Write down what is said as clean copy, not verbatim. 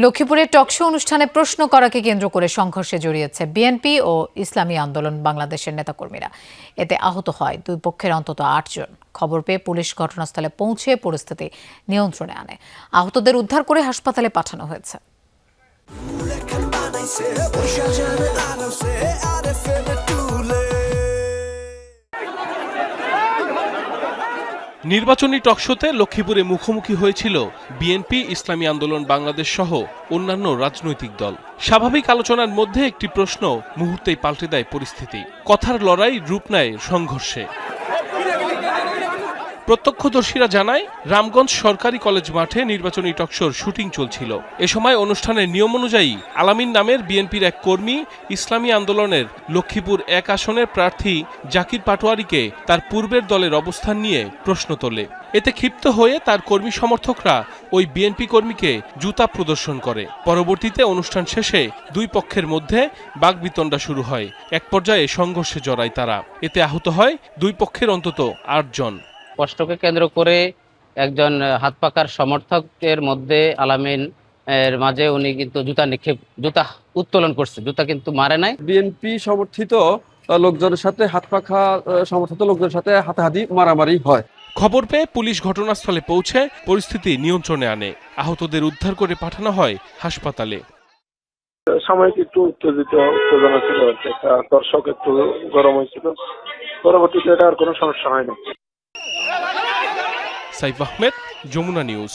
লক্ষ্মীপুরে টকশো অনুষ্ঠানে প্রশ্ন করাকে কেন্দ্র করে সংঘর্ষে জড়িয়েছে বিএনপি ও ইসলামী আন্দোলন বাংলাদেশের নেতাকর্মীরা। এতে আহত হয় দুই পক্ষের অন্তত ৮ জন। খবর পেয়ে পুলিশ ঘটনাস্থলে পৌঁছে পরিস্থিতি নিয়ন্ত্রণে আনে। আহতদের উদ্ধার করে হাসপাতালে পাঠানো হয়েছে। নির্বাচনী টকশোতে লক্ষ্মীপুরে মুখোমুখি হয়েছিল বিএনপি, ইসলামী আন্দোলন বাংলাদেশ সহ অন্যান্য রাজনৈতিক দল। স্বাভাবিক আলোচনার মধ্যে একটি প্রশ্ন মুহূর্তেই পাল্টে দেয় পরিস্থিতি। কথার লড়াই রূপ নেয় সংঘর্ষে। প্রত্যক্ষদর্শীরা জানায়, রামগঞ্জ সরকারি কলেজ মাঠে নির্বাচনী টকশোর শুটিং চলছিল। এ সময় অনুষ্ঠানের নিয়ম অনুযায়ী আলামিন নামের বিএনপির এক কর্মী ইসলামী আন্দোলনের লক্ষ্মীপুর ১ আসনের প্রার্থী জাকির পাটোয়ারিকে তার পূর্বের দলের অবস্থান নিয়ে প্রশ্ন তোলে। এতে ক্ষিপ্ত হয়ে তার কর্মী সমর্থকরা ওই বিএনপি কর্মীকে জুতা প্রদর্শন করে। পরবর্তীতে অনুষ্ঠান শেষে দুই পক্ষের মধ্যে বাকবিতণ্ডা শুরু হয়। এক পর্যায়ে সংঘর্ষে জড়ায় তারা। এতে আহত হয় দুই পক্ষের অন্তত ৮ জন। কষ্টকে কেন্দ্র করে একজন হাত পাকার সমর্থকের মধ্যে আলামিন এর মাঝে উনি কিন্তু জুতা উত্তোলন করছে। জুতা কিন্তু মারে নাই। বিএনপি সমর্থিত লোকজনের সাথে হাত পাখা সমর্থিত লোকজনের সাথে হাতাহাতি মারামারি হয়। খবর পেয়ে পুলিশ ঘটনাস্থলে পৌঁছে পরিস্থিতি নিয়ন্ত্রণে আনে। আহতদের উদ্ধার করে পাঠানো হয় হাসপাতালে। সাময়িক একটু উত্তেজনা ছিল, একটা দর্শক একটু গরম হয়েছিল। পরবর্তীতে এটা আর কোনো সমস্যা হয় না। সাইফ আহমেদ, যমুনা নিউজ।